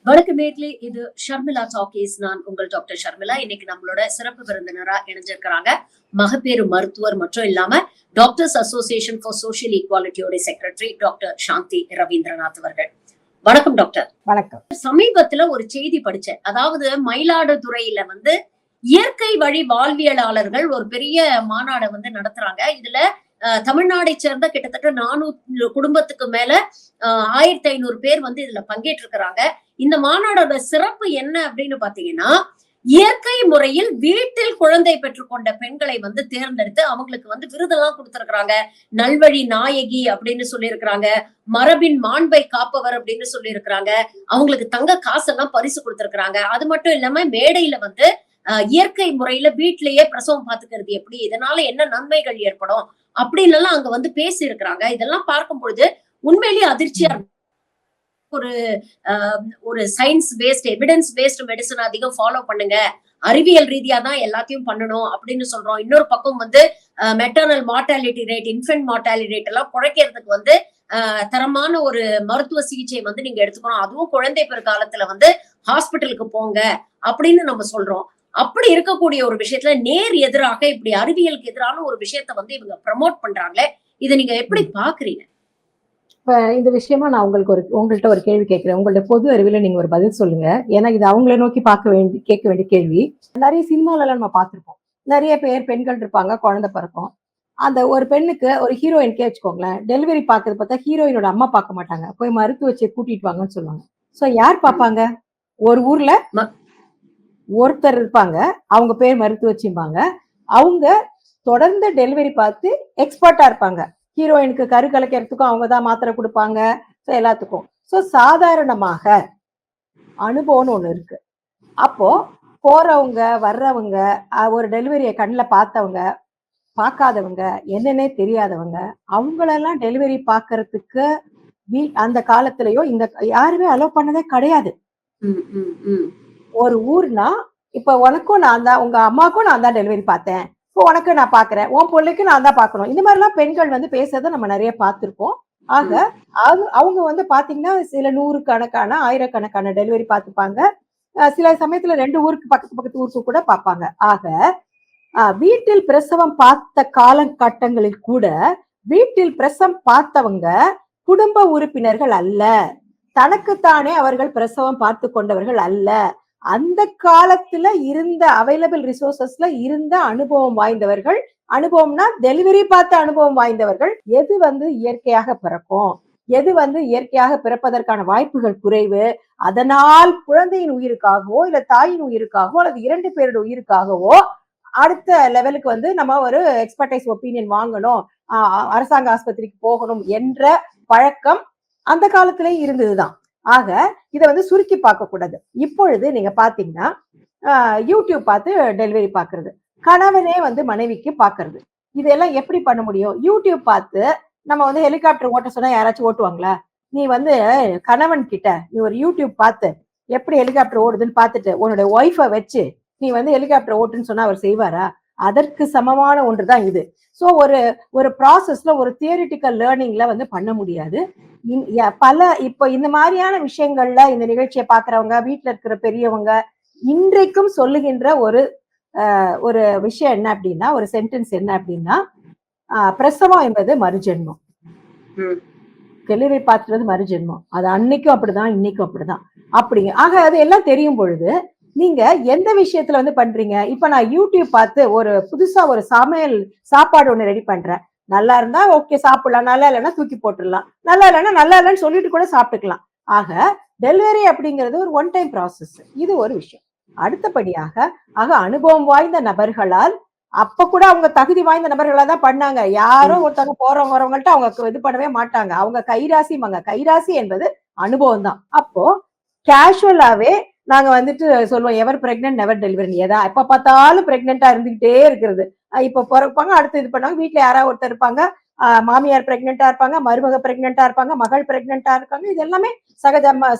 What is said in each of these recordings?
வணக்கம் நேர்களே, இது ஷர்மிளா டாக்கீஸ். நான் உங்கள் டாக்டர் ஷர்மிளா. இன்னைக்கு நம்மளோட சிறப்பு விருந்தினரா இணைஞ்சிருக்கிறாங்க மகப்பேறு மருத்துவர் மற்றும் இல்லாம டாக்டர்ஸ் அசோசியேஷன் ஃபார் சோஷியல் ஈக்வாலிட்டியோட செக்ரட்டரி டாக்டர் சாந்தி ரவீந்திரநாத் அவர்கள். வணக்கம் டாக்டர். வணக்கம். சமீபத்துல ஒரு செய்தி படிச்சேன். அதாவது மயிலாடுதுறையில இயற்கை வழி வாழ்வியலாளர்கள் ஒரு பெரிய மாநாடை நடத்துறாங்க. இதுல தமிழ்நாடை சேர்ந்த கிட்டத்தட்ட 400 குடும்பத்துக்கு மேல 1500 பேர் இதுல பங்கேற்றிருக்கிறாங்க. இந்த மாநாடோட சிறப்பு என்ன அப்படின்னு பாத்தீங்கன்னா, இயற்கை முறையில் வீட்டில் குழந்தை பெற்றுக்கொண்ட பெண்களை தேர்ந்தெடுத்து அவங்களுக்கு விருதெல்லாம் கொடுத்திருக்கிறாங்க. நல்வழி நாயகி அப்படின்னு சொல்லி இருக்கிறாங்க, மரபின் மாண்பை காப்பவர் அப்படின்னு சொல்லி இருக்கிறாங்க, அவங்களுக்கு தங்க காசெல்லாம் பரிசு கொடுத்திருக்கிறாங்க. அது மட்டும் இல்லாம மேடையில இயற்கை முறையில வீட்டிலேயே பிரசவம் பாத்துக்கிறது எப்படி, இதனால என்ன நன்மைகள் ஏற்படும் அப்படின்னு எல்லாம் அங்க பேசி இருக்கிறாங்க. இதெல்லாம் பார்க்கும் பொழுது உண்மையிலேயே அதிர்ச்சியா இருக்கு. ஒரு science paste evidence based medicine அதிகம் ஃபாலோ பண்ணுங்க, அறிவியல் ரீதியா தான் எல்லாத்தையும் பண்ணணும் அப்படின்னு சொல்றோம். இன்னொரு பக்கம் maternal mortality rate, infant mortality rate எல்லாம் குறைக்கிறதுக்கு தரமான ஒரு மருத்துவ சிகிச்சை நீங்க எடுத்துக்கணும். அதுவும் குழந்தை பெரு காலத்துல ஹாஸ்பிட்டலுக்கு போங்க அப்படின்னு நம்ம சொல்றோம். அப்படி இருக்கக்கூடிய ஒரு விஷயத்துல நேர் எதிராக இப்படி அறிவியலுக்கு எதிரான ஒரு விஷயத்த இவங்க ப்ரமோட் பண்றாங்களே, இதை நீங்க எப்படி பாக்குறீங்க? இப்ப இந்த விஷயமா நான் உங்கள்கிட்ட ஒரு கேள்வி கேட்கிறேன். உங்களுடைய பொது அறிவில நீங்க ஒரு பதில் சொல்லுங்க. ஏன்னா இது அவங்கள நோக்கி கேட்க வேண்டிய கேள்வி. நிறைய சினிமால எல்லாம் நம்ம பார்த்திருப்போம். நிறைய பெண்கள் இருப்பாங்க, குழந்தை பிறக்கும். அந்த ஒரு பெண்ணுக்கு ஒரு ஹீரோயின்கே வச்சுக்கோங்களேன், டெலிவரி பாக்குறது பார்த்தா ஹீரோயினோட அம்மா பார்க்க மாட்டாங்க, போய் மருத்துவச்சியை கூட்டிட்டு வாங்கன்னு சொல்லுவாங்க. சோ யார் பார்ப்பாங்க? ஒரு ஊர்ல ஒருத்தர் இருப்பாங்க, அவங்க பேர் மருத்துவச்சிம்பாங்க. அவங்க தொடர்ந்து டெலிவரி பார்த்து எக்ஸ்பர்ட்டா இருப்பாங்க. ஹீரோயினுக்கு கரு கலைக்கிறதுக்கும் அவங்கதான் மாத்திரை கொடுப்பாங்க, எல்லாத்துக்கும். சோ சாதாரணமாக அனுபவம்னு ஒண்ணு இருக்கு. அப்போ போறவங்க வர்றவங்க, ஒரு டெலிவரியை கண்ணில் பார்த்தவங்க பார்க்காதவங்க, என்னன்னே தெரியாதவங்க, அவங்களெல்லாம் டெலிவரி பார்க்கறதுக்கு அந்த காலத்திலயோ இந்த யாருமே அலோவ் பண்ணதே கிடையாது. ஒரு ஊர்னா இப்ப உனக்கும் நான் தான், உங்க அம்மாக்கும் நான் தான் டெலிவரி பார்த்தேன், இப்போ உனக்கு நான் பாக்குறேன், உன் பிள்ளைக்கு நான் தான் பாக்கணும், இந்த மாதிரி எல்லாம் பெண்கள் பேசுறதை நம்ம நிறைய பார்த்திருப்போம். ஆக அவங்க பாத்தீங்கன்னா சில 100 கணக்கான 1000 கணக்கான டெலிவரி பார்த்துப்பாங்க. சில சமயத்துல 2 ஊருக்கு பக்கத்து ஊருக்கு கூட பார்ப்பாங்க. ஆக வீட்டில் பிரசவம் பார்த்த காலகட்டங்களில் கூட வீட்டில் பிரசவம் பார்த்தவங்க குடும்ப உறுப்பினர்கள் அல்ல, தனக்குத்தானே அவர்கள் பிரசவம் பார்த்து கொண்டவர்கள் அல்ல. அந்த காலத்துல இருந்த அவைலபிள் ரிசோர்சஸ்ல இருந்த அனுபவம் வாய்ந்தவர்கள், அனுபவம்னா டெலிவரி பார்த்த அனுபவம் வாய்ந்தவர்கள். எது இயற்கையாக பிறக்கும், எது இயற்கையாக பிறப்பதற்கான வாய்ப்புகள் குறைவு, அதனால் குழந்தையின் உயிருக்காகவோ இல்ல தாயின் உயிருக்காகவோ அல்லது 2 பேரோட உயிருக்காகவோ அடுத்த லெவலுக்கு நம்ம ஒரு எக்ஸ்பர்டைஸ் ஒப்பீனியன் வாங்கணும், அரசாங்க ஆஸ்பத்திரிக்கு போகணும் என்ற பழக்கம் அந்த காலத்திலே இருந்ததுதான். ஆக இதை சுருக்கி பார்க்க கூடாது. இப்பொழுது நீங்க பாத்தீங்கன்னா யூடியூப் பார்த்து டெலிவரி பாக்குறது, கணவனே மனைவிக்கு பாக்குறது, இதெல்லாம் எப்படி பண்ண முடியும்? யூடியூப் பார்த்து நம்ம ஹெலிகாப்டர் ஓட்ட சொன்னா யாராச்சும் ஓட்டுவாங்களா? நீ கணவன் கிட்ட நீ ஒரு யூடியூப் பார்த்து எப்படி ஹெலிகாப்டர் ஓடுதுன்னு பார்த்துட்டு உன்னுடைய ஒய்ஃபை வச்சு நீ ஹெலிகாப்டர் ஓட்டுன்னு சொன்னா அவர் செய்வாரா? அதற்கு சமமான ஒன்றுதான் இது. சோ ஒரு ப்ராசஸ்ல ஒரு தியரிட்டிக்கல் லேர்னிங்ல பண்ண முடியாது. இப்ப இந்த மாதிரியான விஷயங்கள்ல இந்த நிகழ்ச்சியை பாக்குறவங்க, வீட்டுல இருக்கிற பெரியவங்க இன்றைக்கும் சொல்லுகின்ற ஒரு விஷயம் என்ன அப்படின்னா, ஒரு சென்டென்ஸ் என்ன அப்படின்னா, பிரசவம் என்பது மறுஜென்மம், டெலிவரி பார்த்துறது மறுஜென்மம். அது அன்னைக்கும் அப்படிதான், இன்னைக்கும் அப்படிதான் அப்படிங்க. ஆக அது எல்லாம் தெரியும் பொழுது நீங்க எந்த விஷயத்துல பண்றீங்க? இப்ப நான் யூடியூப் பார்த்து ஒரு புதுசா ஒரு சமையல் சாப்பாடு ஒண்ணு ரெடி பண்றேன், நல்லா இருந்தா ஓகே சாப்பிடலாம், நல்லா இல்லைன்னா தூக்கி போட்டுடலாம், நல்லா இல்லைன்னா நல்லா இல்லைன்னு சொல்லிட்டு கூட சாப்பிட்டுக்கலாம். ஆக டெலிவரி அப்படிங்கிறது ஒரு ஒன் டைம் ப்ராசஸ். இது ஒரு விஷயம். அடுத்தபடியாக அனுபவம் வாய்ந்த நபர்களால், அப்ப கூட அவங்க தகுதி வாய்ந்த நபர்களா தான் பண்ணாங்க. யாரும் ஒருத்தவங்க போறவங்க வரவங்கள்ட்ட அவங்க இது பண்ணவே மாட்டாங்க. அவங்க கைராசி என்பது அனுபவம் தான். அப்போ கேஷுவலாவே நாங்க சொல்லுவோம், எவர் பிரெக்னன்ட் நெவர் டெலிவரி. ஏதா எப்ப பார்த்தாலும் பிரெக்னெண்டா இருந்துகிட்டே இருக்கிறது. இப்ப பிறப்பாங்க, அடுத்து இது பண்ணாங்க, வீட்டுல யாராவது ஒருத்தர் இருப்பாங்க, மாமியார் பிரெக்னெண்டா இருப்பாங்க, மருமக பிரெக்னெண்டா இருப்பாங்க, மகள் பிரெக்னெண்டா இருக்காங்க. இது எல்லாமே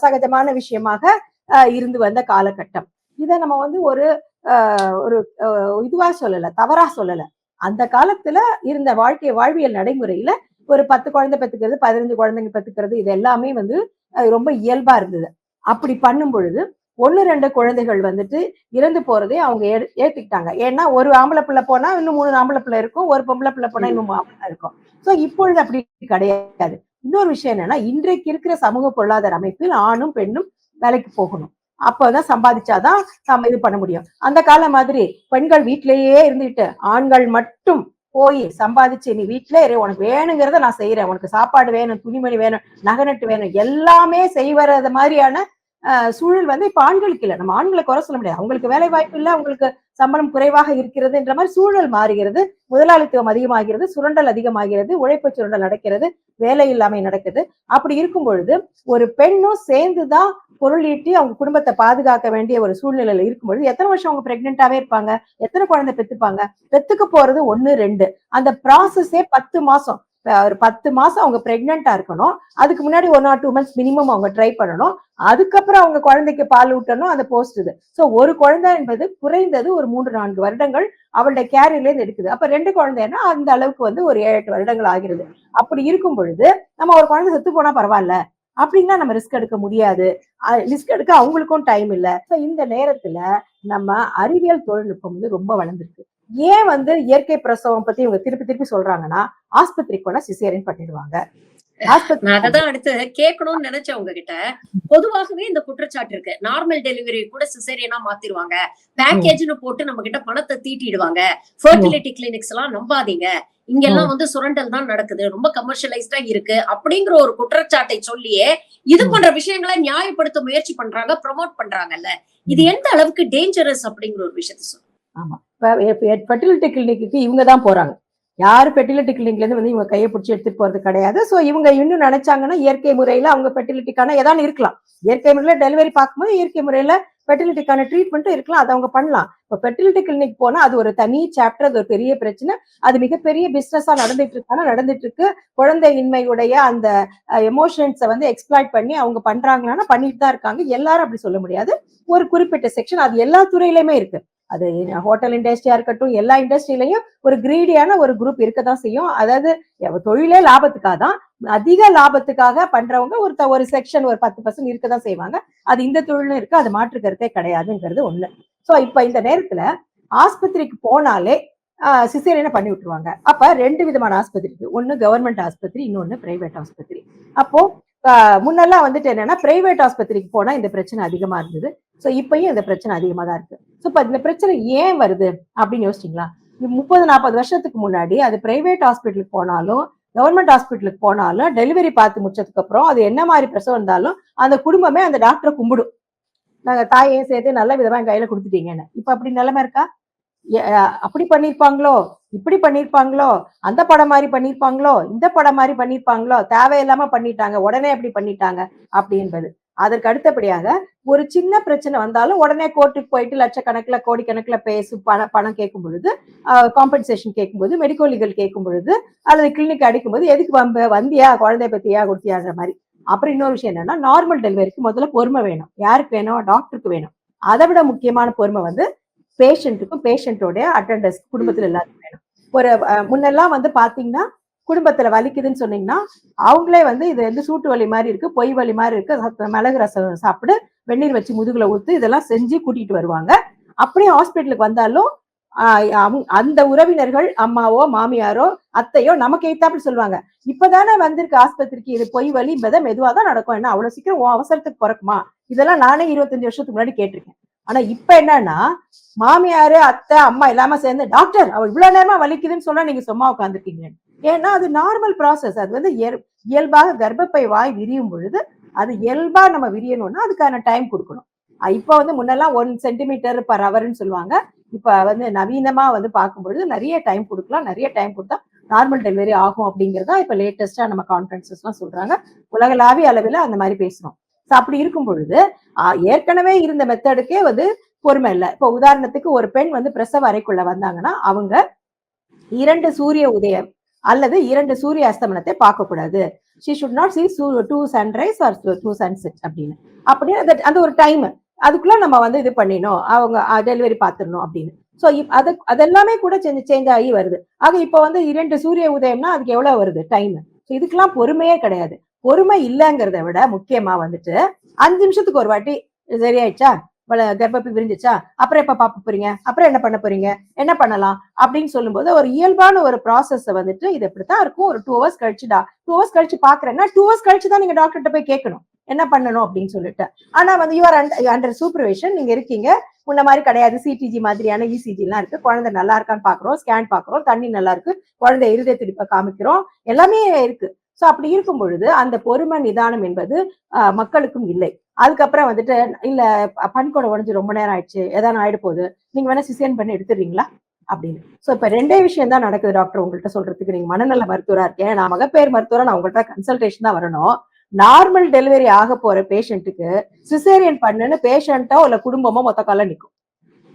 சகஜமான விஷயமாக இருந்து வந்த காலகட்டம். இதை நம்ம ஒரு இதுவா சொல்லல, தவறா சொல்லல. அந்த காலத்துல இருந்த வாழ்வியல் நடைமுறையில ஒரு 10 குழந்தை பெத்துக்கிறது, 15 குழந்தைங்க பெத்துக்கிறது, இது எல்லாமே ரொம்ப இயல்பா இருந்தது. அப்படி பண்ணும் பொழுது 1-2 குழந்தைகள் வந்துட்டு இறந்து போறதே அவங்க ஏத்துக்கிட்டாங்க. ஏன்னா ஒரு ஆம்பளை பிள்ளை போனா இன்னும் 3 ஆம்பளை பிள்ளை இருக்கும், ஒரு பொம்பளை பிள்ளை போனா இன்னும் ஆம்பளை இருக்கும். சோ இப்பொழுது அப்படி கிடையாது. இன்னொரு விஷயம் என்னன்னா, இன்றைக்கு இருக்கிற சமூக பொருளாதார அமைப்பில் ஆணும் பெண்ணும் வேலைக்கு போகணும். அப்பதான் சம்பாதிச்சாதான் நம்ம இது பண்ண முடியும். அந்த காலம் மாதிரி பெண்கள் வீட்டிலேயே இருந்துட்டு ஆண்கள் மட்டும் போய் சம்பாதிச்சு நீ வீட்டிலே இரு, உனக்கு வேணுங்கிறத நான் செய்யறேன், உனக்கு சாப்பாடு வேணும், துணிமணி வேணும், நகநட்டு வேணும், எல்லாமே செய்வறது மாதிரியான சூழல் வந்து இப்ப ஆண்களுக்கு இல்லை. நம்ம ஆண்களை குறை சொல்ல முடியாது, அவங்களுக்கு வேலை வாய்ப்பு இல்லை, அவங்களுக்கு சம்பளம் குறைவாக இருக்கிறது என்ற மாதிரி சூழல் மாறுகிறது, முதலாளித்துவம் அதிகமாகிறது, சுரண்டல் அதிகமாகிறது, உழைப்பு சுரண்டல் நடக்கிறது, வேலை இல்லாமை நடக்குது. அப்படி இருக்கும் பொழுது ஒரு பெண்ணும் சேர்ந்துதான் பொருள் ஈட்டி அவங்க குடும்பத்தை பாதுகாக்க வேண்டிய ஒரு சூழ்நிலையில இருக்கும்பொழுது எத்தனை வருஷம் அவங்க பிரெக்னென்டாவே இருப்பாங்க, எத்தனை குழந்தை பெத்துப்பாங்க, பெத்துக்க போறது 1-2, அந்த ப்ராசஸே 10 மாசம். ஒரு 10 மாசம் அவங்க பிரெக்னெண்டா இருக்கணும், அதுக்கு முன்னாடி 1 or 2 months மினிமம் அவங்க ட்ரை பண்ணணும், அதுக்கப்புறம் அவங்க குழந்தைக்கு பால் ஊட்டணும், அந்த போஸ்ட் இது. சோ ஒரு குழந்தை என்பது குறைந்தது ஒரு 3-4 வருடங்கள் அவளுடைய கேரியர்ல இருந்து எடுக்குது. அப்ப 2 குழந்தைன்னா அந்த அளவுக்கு வந்து ஒரு 7-8 வருடங்கள் ஆகிறது. அப்படி இருக்கும் பொழுது நம்ம ஒரு குழந்தை செத்து போனா பரவாயில்ல அப்படின்னா நம்ம ரிஸ்க் எடுக்க முடியாது, ரிஸ்க் எடுக்க அவங்களுக்கும் டைம் இல்லை. இந்த நேரத்துல நம்ம அறிவியல் தொழில்நுட்பம் வந்து ரொம்ப வளர்ந்துருக்கு. ஏன் வந்து இயற்கை பிரசவம் பத்தி இவங்க திருப்பி திருப்பி சொல்றாங்கன்னா, ஆஸ்பத்திரிக்கு போனா சிசேரியன் பண்ணிடுவாங்க. நான் அததான் அடுத்து கேட்கணும்னு நினைச்சேன் உங்ககிட்ட. பொதுவாகவே இந்த குற்றச்சாட்டு இருக்கு, நார்மல் டெலிவரி கூட சிசேரியனா மாத்திருவாங்க, பேக்கேஜ்னு போட்டு நம்ம கிட்ட பணத்தை தீட்டிடுவாங்க, ஃபெர்டிலிட்டி கிளினிக்ஸ் எல்லாம் நம்பாதீங்க, இங்கெல்லாம் வந்து சுரண்டல் தான் நடக்குது, ரொம்ப கமர்ஷியலைஸ்டா இருக்கு அப்படிங்கிற ஒரு குற்றச்சாட்டை சொல்லியே இது போன்ற விஷயங்களை நியாயப்படுத்த முயற்சி பண்றாங்க, ப்ரொமோட் பண்றாங்கல்ல. இது எந்த அளவுக்கு டேஞ்சரஸ் அப்படிங்கிற ஒரு விஷயத்த சொல்லுங்க. ஆமா, ஃபெர்டிலிட்டி கிளினிக்கு இவங்க தான் போறாங்க. யாரு ஃபெர்டிலிட்டி கிளினிக்ல இருந்து வந்து இவங்க கையை பிடிச்சி எடுத்துட்டு போறது கிடையாது. சோ இவங்க இன்னும் நினைச்சாங்கன்னா இயற்கை முறையில அவங்க ஃபெர்டிலிட்டிக்கான ஏதாவது இருக்கலாம், இயற்கை முறையில டெலிவரி பார்க்கும்போது இயற்கை முறையில ஃபெர்டிலிட்டிக்கான ட்ரீட்மெண்ட்டும் இருக்கலாம், அது அவங்க பண்ணலாம். இப்போ ஃபெர்டிலிட்டி கிளினிக் போனா அது ஒரு தனி சாப்டர், அது ஒரு பெரிய பிரச்சனை, அது மிகப்பெரிய பிசினஸா நடந்துட்டு இருக்கு. குழந்தையின்மையுடைய அந்த எமோஷன்ஸை வந்து எக்ஸ்பிளாய்ட் பண்ணி அவங்க பண்றாங்கன்னா பண்ணிட்டு தான் இருக்காங்க. எல்லாரும் அப்படி சொல்ல முடியாது, ஒரு குறிப்பிட்ட செக்ஷன், அது எல்லா துறையிலுமே இருக்கு. அது ஹோட்டல் இண்டஸ்ட்ரியா இருக்கட்டும், எல்லா இண்டஸ்ட்ரியிலையும் ஒரு கிரீடியான ஒரு குரூப் இருக்கதான் செய்யும். அதாவது தொழிலே லாபத்துக்காக தான், அதிக லாபத்துக்காக பண்றவங்க ஒரு செக்ஷன் ஒரு 10% இருக்கதான் செய்வாங்க. அது இந்த தொழிலும் இருக்கு, அது மாற்று கருத்தே கிடையாதுங்கிறது ஒண்ணு. சோ இப்ப இந்த நேரத்துல ஆஸ்பத்திரிக்கு போனாலே சிசேரியனை பண்ணி விட்டுருவாங்க. அப்ப 2 விதமான ஆஸ்பத்திரி இருக்கு, ஒண்ணு கவர்மெண்ட் ஆஸ்பத்திரி, இன்னொன்னு பிரைவேட் ஆஸ்பத்திரி. அப்போ முன்னெல்லாம் வந்துட்டு என்னன்னா பிரைவேட் ஆஸ்பத்திரிக்கு போனா இந்த பிரச்சனை அதிகமா இருந்தது. சோ இப்பயும் இந்த பிரச்சனை அதிகமா தான் இருக்கு. சோ இப்ப இந்த பிரச்சனை ஏன் வருது அப்படின்னு யோசிச்சிங்களா? 30-40 வருஷத்துக்கு முன்னாடி அது பிரைவேட் ஹாஸ்பிட்டலுக்கு போனாலும் கவர்மெண்ட் ஹாஸ்பிட்டலுக்கு போனாலும் டெலிவரி பார்த்து முடிச்சதுக்கு அப்புறம் அது என்ன மாதிரி பிரசவம் இருந்தாலும் அந்த குடும்பமே அந்த டாக்டரை கும்பிடும், நாங்க தாயையும் சேர்த்து நல்ல விதமா என் கையில கொடுத்துட்டீங்கன்னு. இப்ப அப்படி நிலைமை இருக்கா? அப்படி பண்ணிருப்பாங்களோ, இப்படி பண்ணிருப்பாங்களோ, அந்த படம் மாதிரி பண்ணிருப்பாங்களோ, இந்த படம் மாதிரி பண்ணிருப்பாங்களோ, தேவையில்லாம பண்ணிட்டாங்க, உடனே அப்படி பண்ணிட்டாங்க அப்படி என்பது. அதற்கு அடுத்தபடியாக ஒரு சின்ன பிரச்சனை வந்தாலும் உடனே கோர்ட்டுக்கு போயிட்டு லட்சக்கணக்கில் கோடிக்கணக்கில் பேசு பணம் கேட்கும் பொழுது, காம்பன்சேஷன் கேட்கும்போது, மெடிக்கல் லீகல் கேட்கும் பொழுது, அல்லது கிளினிக் அடிக்கும்போது எதுக்கு வந்தியா குழந்தை பத்தியா கொடுத்தியான்ற மாதிரி. அப்புறம் இன்னொரு விஷயம் என்னன்னா, நார்மல் டெலிவரிக்கு முதல்ல பொறுமை வேணும். யாருக்கு வேணும்? டாக்டருக்கு வேணும். அதை விட முக்கியமான பொறுமை வந்து பேஷண்ட்டுக்கும் பேஷண்டோட அட்டெண்டர்ஸ் குடும்பத்துல எல்லாருக்கும் வேணும். ஒரு முன்னெல்லாம் வந்து பாத்தீங்கன்னா குடும்பத்துல வலிக்குதுன்னு சொன்னீங்கன்னா அவங்களே வந்து இது வந்து சூட்டு வலி மாதிரி இருக்கு, பொய் வலி மாதிரி இருக்கு, மிளகு ரசம் சாப்பிடு, வெந்நீர் வச்சு முதுகுல ஊத்து, இதெல்லாம் செஞ்சு கூட்டிட்டு வருவாங்க. அப்படியே ஹாஸ்பிட்டலுக்கு வந்தாலும் அந்த உறவினர்கள் அம்மாவோ மாமியாரோ அத்தையோ நமக்கு எய்த்தாப்புல சொல்லுவாங்க, இப்பதானே வந்திருக்கு ஆஸ்பத்திரிக்கு, இது பொய் வலி, மெதுவாதான் நடக்கும், என்ன அவ்வளவு சீக்கிரம் அவசரத்துக்கு பிறக்குமா? இதெல்லாம் நானே 25 வருஷத்துக்கு முன்னாடி கேட்டிருக்கேன். ஆனா இப்ப என்னன்னா, மாமியாரு அத்தை அம்மா எல்லாமே சேர்ந்து டாக்டர் அவ இவ்வளவு நேரமா வலிக்குதுன்னு சொன்னா நீங்க சும்மா உட்காந்துருக்கீங்க. ஏன்னா அது நார்மல் ப்ராசஸ், அது வந்து இயல்பாக கர்ப்பப்பை வாய் விரியும் பொழுது அது இயல்பா நம்ம விரியணும்னா அதுக்கான டைம் கொடுக்கணும். இப்ப வந்து முன்னெல்லாம் 1 சென்டிமீட்டர் பர் ஹவர்ன்னு சொல்லுவாங்க, இப்ப வந்து நவீனமா வந்து பார்க்கும்பொழுது நிறைய டைம் கொடுக்கலாம், நிறைய டைம் கொடுத்தா நார்மல் டெலிவரி ஆகும் அப்படிங்கிறதா இப்ப லேட்டஸ்டா நம்ம கான்ஃபரன்சஸ் எல்லாம் சொல்றாங்க, உலகளாவிய அளவில் அந்த மாதிரி பேசுறோம். அப்படி இருக்கும் பொழுது ஏற்கனவே இருந்த மெத்தடுக்கே வந்து பொறுமை இல்லை. இப்போ உதாரணத்துக்கு ஒரு பெண் வந்து பிரசவ அறைக்குள்ள வந்தாங்கன்னா அவங்க 2 சூரிய உதயம் அல்லது 2 சூரிய அஸ்தமனத்தை பார்க்க கூடாது. she should not see 2 sunrise or 2 sunset அப்படின்னு. அப்படின்னு அந்த ஒரு டைம் அதுக்குள்ள நம்ம வந்து இது பண்ணிடணும், அவங்க டெலிவரி பார்த்துடணும் அப்படின்னு. ஸோ அதெல்லாமே கூட சேஞ்ச் ஆகி வருது. ஆக இப்போ வந்து 2 சூரிய உதயம்னா அதுக்கு எவ்வளவு வருது டைம்? இதுக்கெல்லாம் பொறுமையே கிடையாது. பொறுமை இல்லைங்கிறத விட முக்கியமா வந்துட்டு 5 நிமிஷத்துக்கு ஒரு வாட்டி சரியாயிடுச்சா, கர்ப்பப்பை விரிஞ்சிச்சா, அப்புறம் எப்ப பாப்ப போறீங்க, அப்புறம் என்ன பண்ண போறீங்க, என்ன பண்ணலாம் அப்படின்னு சொல்லும்போது ஒரு இயல்பான ஒரு ப்ராசஸ் வந்துட்டு இது இப்படித்தான் இருக்கும். ஒரு 2 ஹவர்ஸ் கழிச்சுடா, 2 ஹவர்ஸ் கழிச்சு பாக்குறேன்னா 2 ஹவர்ஸ் கழிச்சு தான் நீங்க டாக்டர்கிட்ட போய் கேட்கணும் என்ன பண்ணணும் அப்படின்னு சொல்லிட்டு. ஆனா வந்து யூஆர் அண்டர் சூப்பர்விஷன், நீங்க இருக்கீங்க. முன்ன மாதிரி கிடையாது. சிடிஜி மாதிரியான இசிஜி எல்லாம் இருக்கு. குழந்தை நல்லா இருக்கான்னு பாக்குறோம், ஸ்கேன் பாக்குறோம், தண்ணி நல்லா இருக்கு, குழந்தை இருதய துடிப்பை காமிக்கிறோம், எல்லாமே இருக்கு. சோ அப்படி இருக்கும் பொழுது அந்த பொறுமை நிதானம் என்பது மக்களுக்கும் இல்லை. அதுக்கப்புறம் வந்துட்டு இல்ல பண்கோட உடஞ்சு ரொம்ப நேரம் ஆயிடுச்சு, ஏதாவது ஆயிட போகுது, நீங்க வேணா சிசேரியன் பண்ணி எடுத்துறீங்களா அப்படின்னு. சோ இப்ப 2 விஷயம் தான் நடக்குது டாக்டர் உங்கள்கிட்ட சொல்றதுக்கு. நீங்க மனநல மருத்துவரா இருக்கேன், நான் மகப்பேறு மருத்துவரா, நான் உங்கள்கிட்ட கன்சல்டேஷன் தான் வரணும். நார்மல் டெலிவரி ஆக போற பேஷண்ட்டுக்கு சிசேரியன் பண்ணுன்னு பேஷண்டோ இல்ல குடும்பமோ மொத்த கால நிக்கும்.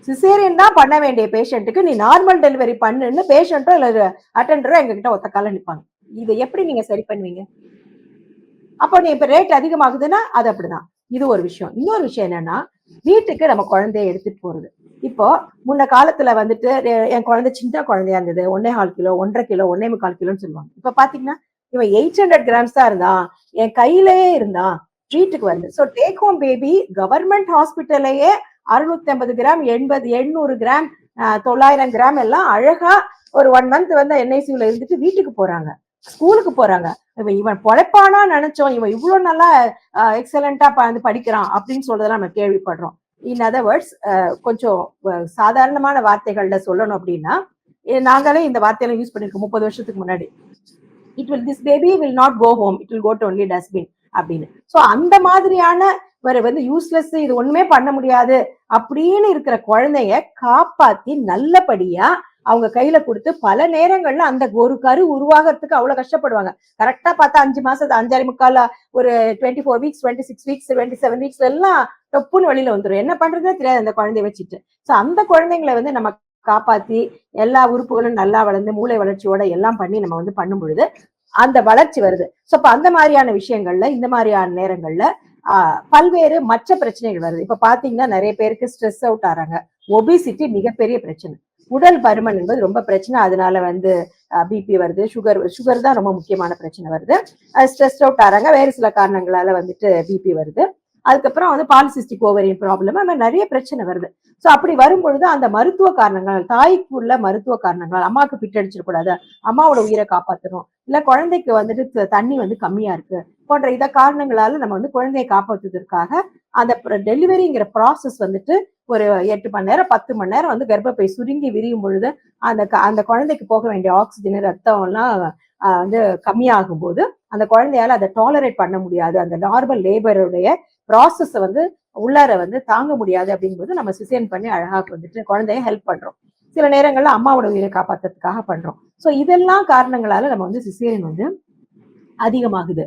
சிசேரியன் தான் பண்ண வேண்டிய பேஷண்ட்டுக்கு நீ நார்மல் டெலிவரி பண்ணுன்னு பேஷண்டோ இல்ல அட்டெண்டரோ எங்க கிட்ட ஒத்த கால நிப்பாங்க. இதை எப்படி நீங்க சரி பண்ணுவீங்க? அப்போ நீ இப்ப ரேட் அதிகமாகுதுன்னா அது அப்படிதான். இது ஒரு விஷயம். இன்னொரு விஷயம் என்னன்னா, வீட்டுக்கு நம்ம குழந்தைய எடுத்துட்டு போறது. இப்போ முன்ன காலத்துல வந்துட்டு என் குழந்தை சின்ன குழந்தையா இருந்தது, 1.25 கிலோ, 1.5 கிலோ, 1.25 கிலோன்னு சொல்லுவாங்க. இப்ப பாத்தீங்கன்னா இவன் 800 கிராம்ஸ் தான் இருந்தான், என் கையிலேயே இருந்தான், ட்ரீட்டுக்கு வருது. So take home baby government ஹாஸ்பிட்டல்லையே 650 கிராம், 800 கிராம், 900 கிராம் எல்லாம் அழகா ஒரு 1 மந்த் வந்து என்ஐசியூல இருந்துட்டு வீட்டுக்கு போறாங்க, ஸ்கூலுக்கு போறாங்க. இவன் பொழைப்பானா நினைச்சோம், இவன் இவ்வளவு நல்லா எக்ஸலண்டா வந்து படிக்கிறான் அப்படின்னு சொல்றதெல்லாம் நம்ம கேள்விப்படுறோம். இன் அதர் வேர்ட்ஸ், கொஞ்சம் சாதாரணமான வார்த்தைகள்ல சொல்லணும் அப்படின்னா, நாங்களே இந்த வார்த்தையெல்லாம் யூஸ் பண்ணிருக்கோம் 30 வருஷத்துக்கு முன்னாடி. This baby will not go home, it will go to only dustbin அப்படின்னு. சோ அந்த மாதிரியான வந்து யூஸ்லெஸ், இது ஒண்ணுமே பண்ண முடியாது அப்படின்னு இருக்கிற குழந்தைய காப்பாத்தி நல்லபடியா அவங்க கையில கொடுத்து பல நேரங்கள்ல அந்த ஒரு கரு உருவாகிறதுக்கு அவ்வளவு கஷ்டப்படுவாங்க. கரெக்டா பார்த்தா 5 மாசம் 5.25 ஒரு 24 வீக்ஸ், 26 வீக்ஸ், 27 வீக்ஸ்ல எல்லாம் டொப்புன்னு வெளியில வந்துடும். என்ன பண்றதே தெரியாது அந்த குழந்தைய வச்சுட்டு. சோ அந்த குழந்தைங்களை வந்து நம்ம காப்பாத்தி எல்லா உறுப்புகளும் நல்லா வளர்ந்து மூளை வளர்ச்சியோட எல்லாம் பண்ணி நம்ம வந்து பண்ணும் பொழுது அந்த வளர்ச்சி வருது. சோ அப்ப அந்த மாதிரியான விஷயங்கள்ல இந்த மாதிரியான நேரங்கள்ல பல்வேறு மற்ற பிரச்சனைகள் வருது. இப்ப பாத்தீங்கன்னா நிறைய பேருக்கு ஸ்ட்ரெஸ் அவுட் ஆறாங்க. ஒபிசிட்டி மிகப்பெரிய பிரச்சனை. உடல் பருமன் என்பது ரொம்ப பிரச்சனை. அதனால வந்து பிபி வருது, சுகர் தான் ரொம்ப முக்கியமான பிரச்சனை வருது. ஸ்ட்ரெஸ் அவுட் ஆறாங்க, வேறு சில காரணங்களால வந்துட்டு பிபி வருது. அதுக்கப்புறம் வந்து பாலிசிஸ்டிக் ஓவரியன் ப்ராப்ளம், அந்த மாதிரி நிறைய பிரச்சனை வருது. சோ அப்படி வரும்பொழுது அந்த மருத்துவ காரணங்கள், தாய்க்கு உள்ள மருத்துவ காரணங்கள், அம்மாவுக்கு பிட் அடிச்சிடக்கூடாது, அம்மாவோட உயிரை காப்பாற்றணும், இல்ல குழந்தைக்கு வந்துட்டு தண்ணி வந்து கம்மியா இருக்கு போன்ற இத காரணங்களால நம்ம வந்து குழந்தையை காப்பாற்றுவதற்காக அந்த டெலிவரிங்கிற ப்ராசஸ் வந்துட்டு ஒரு 8 மணி நேரம் 10 மணி நேரம் வந்து கர்ப்பப்பை சுருங்கி விரியும் பொழுது அந்த குழந்தைக்கு போக வேண்டிய ஆக்சிஜன், ரத்தம் எல்லாம் வந்து கம்மியாகும் போது அந்த குழந்தையால அதை டாலரேட் பண்ண முடியாது, அந்த நார்மல் லேபருடைய ப்ராசஸ் வந்து உள்ளார வந்து தாங்க முடியாது. அப்படிங்கும்போது நம்ம சிசேரியன் பண்ணி அழகா வந்துட்டு குழந்தைய ஹெல்ப் பண்றோம். சில நேரங்கள்ல அம்மாவோட உயிரை காப்பாத்துறதுக்காக பண்றோம். சோ இதெல்லாம் காரணங்களால நம்ம வந்து சிசேரியன் வந்து அதிகமாகுது.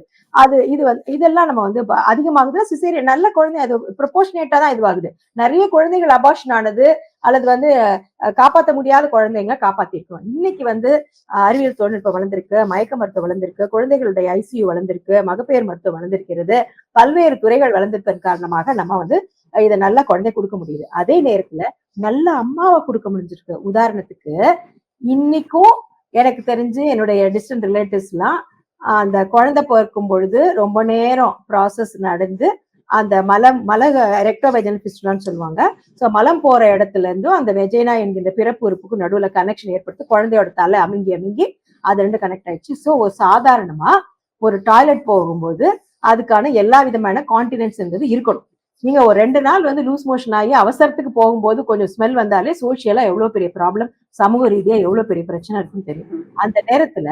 இது வந்து இதெல்லாம் நம்ம வந்து அதிகமாகுது. சிசேரியன் நல்ல குழந்தை அது ப்ரொபோர்ஷனேட்டா தான் இதுவாகுது. நிறைய குழந்தைகள் அபார்ஷன் ஆனது அல்லது வந்து காப்பாற்ற முடியாத குழந்தைங்களை காப்பாத்திருக்கோம். இன்னைக்கு வந்து அறிவியல் தொழில்நுட்பம் வளர்ந்திருக்கு, மயக்க மருத்துவம் வளர்ந்திருக்கு, குழந்தைகளுடைய ஐசியு வளர்ந்திருக்கு, மகப்பேறு மருத்துவம் வளர்ந்திருக்கிறது, பல்வேறு துறைகள் வளர்ந்திருப்பதன் காரணமாக நம்ம வந்து இதை நல்ல குழந்தை கொடுக்க முடியுது. அதே நேரத்துல நல்ல அம்மாவை கொடுக்க முடிஞ்சிருக்கு. உதாரணத்துக்கு இன்னைக்கும் எனக்கு தெரிஞ்சு என்னுடைய டிஸ்டன்ட் ரிலேட்டிவ்ஸ் எல்லாம் அந்த குழந்தை பிறக்கும் பொழுது ரொம்ப நேரம் ப்ராசஸ் நடந்து அந்த மல ரெக்டோவெஜினல் ஃபிஸ்டுலான்னு சொல்லுவாங்க. ஸோ மலம் போற இடத்துல இருந்தும் அந்த வெஜைனா என்கின்ற பிறப்பு உறுப்புக்கு நடுவுல கனெக்ஷன் ஏற்படுத்தி குழந்தையோட தலை அமுங்கி அது ரெண்டு கனெக்ட் ஆயிடுச்சு. ஸோ சாதாரணமா ஒரு டாய்லெட் போகும்போது அதுக்கான எல்லா விதமான கான்டினன்ஸ் என்பது இருக்கணும். நீங்க ஒரு 2 நாள் வந்து லூஸ் மோஷன் ஆகி அவசரத்துக்கு போகும்போது கொஞ்சம் ஸ்மெல் வந்தாலே சோசியலா எவ்வளவு பெரிய ப்ராப்ளம், சமூக ரீதியா எவ்வளவு பெரிய பிரச்சனை இருக்குன்னு தெரியும். அந்த நேரத்துல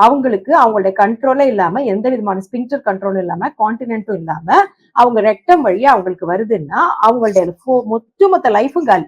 அவங்களுக்கு அவங்களுடைய கண்ட்ரோலே இல்லாம, எந்த விதமான ஸ்பிங்டர் கண்ட்ரோலும் இல்லாம, கான்டினென்ட்டும் இல்லாம அவங்க ரெக்டம் வழியா அவங்களுக்கு வருதுன்னா அவங்களுடைய மொத்த லைஃபும் காலி.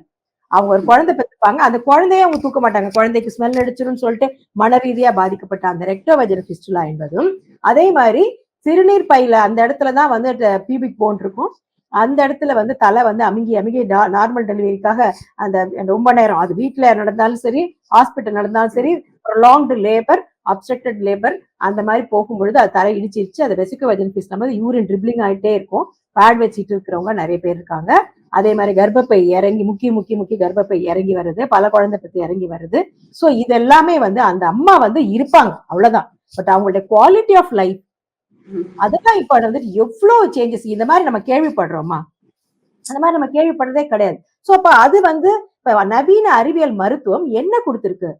அவங்க ஒரு குழந்தை பெற்றுப்பாங்க, அந்த குழந்தைய அவங்க தூக்க மாட்டாங்க, குழந்தைக்கு ஸ்மெல் அடிச்சிடும் சொல்லிட்டு மன ரீதியா பாதிக்கப்பட்ட அந்த ரெக்டோவெஜினல் ஃபிஸ்டுலா என்பதும் அதே மாதிரி சிறுநீர் பையில அந்த இடத்துலதான் வந்து பியூபிக் போன் இருக்கும். அந்த இடத்துல வந்து தலை வந்து அமுங்கி நார்மல் டெலிவரிக்காக அந்த ரொம்ப நேரம், அது வீட்டுல நடந்தாலும் சரி, ஹாஸ்பிட்டல் நடந்தாலும் சரி, ப்ரொலாங்டு லேபர், அப்ஸ்ட்ரக்டட் லேபர் அந்த மாதிரி போகும்பொழுது அது தலை இடிச்சிருச்சு. அது வெசிகோவெஜினல் ஃபிஸ்ட் நம்ம யூரின் ட்ரிப்ளிங் ஆகிட்டே இருக்கும். பேட் வச்சுட்டு இருக்கிறவங்க நிறைய பேர் இருக்காங்க. அதே மாதிரி கர்ப்பப்பை இறங்கி முக்கி கர்ப்பப்பை இறங்கி வருது, பல குழந்தை பத்தி இறங்கி வருது. ஸோ இது எல்லாமே வந்து அந்த அம்மா வந்து இருப்பாங்க, அவ்வளவுதான். பட் அவங்களுடைய குவாலிட்டி ஆஃப் லைஃப் அதெல்லாம் இப்ப வந்துட்டு எவ்வளவு சேஞ்சஸ் இந்த மாதிரி நம்ம கேள்விப்படுறோமா? அந்த மாதிரி நம்ம கேள்விப்படுறதே கிடையாது. சோ அப்ப அது வந்து இப்ப நவீன அறிவியல் மருத்துவம் என்ன கொடுத்திருக்கு?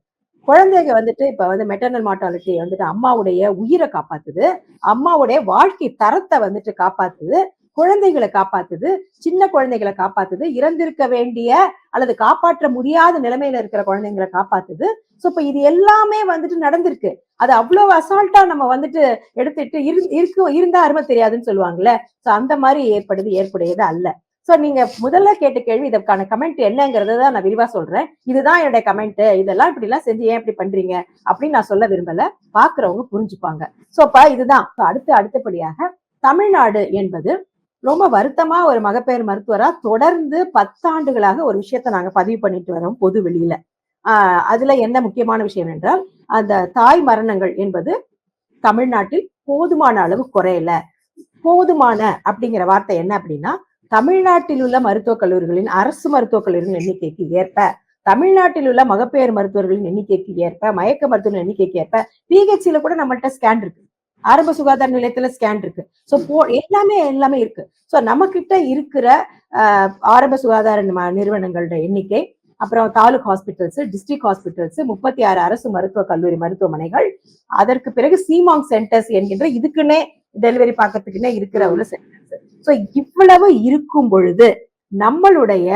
குழந்தைங்க வந்துட்டு இப்ப வந்து மெட்டர்னல் மார்டாலிட்டி வந்துட்டு அம்மாவுடைய உயிரை காப்பாத்துது, அம்மாவுடைய வாழ்க்கை தரத்தை வந்துட்டு காப்பாத்துது, குழந்தைகளை காப்பாத்துது, சின்ன குழந்தைகளை காப்பாத்துது, இறந்திருக்க வேண்டிய அல்லது காப்பாற்ற முடியாத நிலைமையில இருக்கிற குழந்தைங்களை காப்பாத்துது. சோ இப்ப இது எல்லாமே வந்துட்டு நடந்திருக்கு. அது அவ்வளவு அசால்ட்டா நம்ம வந்துட்டு எடுத்துட்டு இருந்தா அருமை தெரியாதுன்னு சொல்லுவாங்கல்ல. சோ அந்த மாதிரி ஏற்புடையது அல்ல. சோ நீங்க முதல்ல கேட்ட கேள்வி, இதற்கான கமெண்ட் என்னங்கிறத நான் விரிவா சொல்றேன். இதுதான் என்னுடைய கமெண்ட். இதெல்லாம் இப்படி எல்லாம் செஞ்சு ஏன் இப்படி பண்றீங்க அப்படின்னு நான் சொல்ல விரும்பல. பாக்குறவங்க புரிஞ்சுப்பாங்க. சோ அப்ப இதுதான் அடுத்தபடியாக தமிழ்நாடு என்பது ரொம்ப வருத்தமா ஒரு மகப்பேறு மருத்துவரா தொடர்ந்து 10 ஆண்டுகளாக ஒரு விஷயத்த நாங்க பதிவு பண்ணிட்டு வரோம் பொது வெளியில. அதுல என்ன முக்கியமான விஷயம் என்றால், அந்த தாய் மரணங்கள் என்பது தமிழ்நாட்டில் போதுமான அளவு குறையல. போதுமான அப்படிங்கிற வார்த்தை என்ன அப்படின்னா, தமிழ்நாட்டில் உள்ள மருத்துவக் கல்லூரிகளின் அரசு மருத்துவக் கல்லூரிகளின் எண்ணிக்கைக்கு ஏற்ப, தமிழ்நாட்டில் உள்ள மகப்பேறு மருத்துவர்களின் எண்ணிக்கைக்கு ஏற்ப, மயக்க மருத்துவ எண்ணிக்கைக்கு ஏற்ப, பிஹெச்சில கூட நம்மள்ட்ட ஸ்கேன் இருக்கு, ஆரம்ப சுகாதார நிலையத்துல ஸ்கேன் இருக்கு. சோ எல்லாமே இருக்கு. சோ நம்ம கிட்ட இருக்கிற ஆரம்ப சுகாதார நிறுவனங்களோட எண்ணிக்கை, அப்புறம் தாலுக் ஹாஸ்பிட்டல்ஸ், டிஸ்ட்ரிக்ட் ஹாஸ்பிட்டல்ஸ், 36 அரசு மருத்துவக் கல்லூரி மருத்துவமனைகள், அதற்கு பிறகு சிமாங் சென்டர்ஸ் என்கின்ற இதுக்குன்னே டெலிவரி பார்க்கறதுக்குன்னே இருக்கிற ஒரு சென்டர்ஸ். சோ இவ்வளவு இருக்கும் பொழுது நம்மளுடைய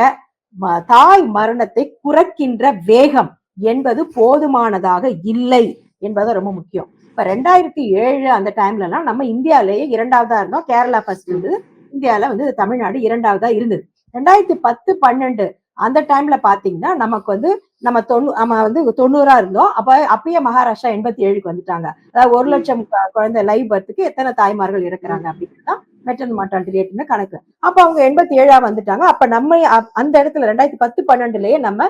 தாய் மரணத்தை குறைக்கின்ற வேகம் என்பது போதுமானதாக இல்லை என்பது ரொம்ப முக்கியம். இப்ப 2007 அந்த டைம்ல எல்லாம் நம்ம இந்தியாலேயே 2வதா இருந்தோம். கேரளா ஃபர்ஸ்ட் இருந்தது, இந்தியால வந்து தமிழ்நாடு 2வதா இருந்தது. 2010-12 அந்த டைம்ல பாத்தீங்கன்னா நமக்கு வந்து நம்ம 90 இருந்தோம். அப்பயே மகாராஷ்டிரா 87க்கு வந்துட்டாங்க. அதாவது 1 லட்சம் குழந்தை லைவ் பர்த்துக்கு எத்தனை தாய்மார்கள் இருக்கிறாங்க அப்படின்னு மெட்டர்னல் மார்டாலிட்டி ரேட்னு கணக்கு. அப்ப அவங்க 87ஆ வந்துட்டாங்க. அப்ப நம்ம அந்த இடத்துல 2010-12லயே நம்ம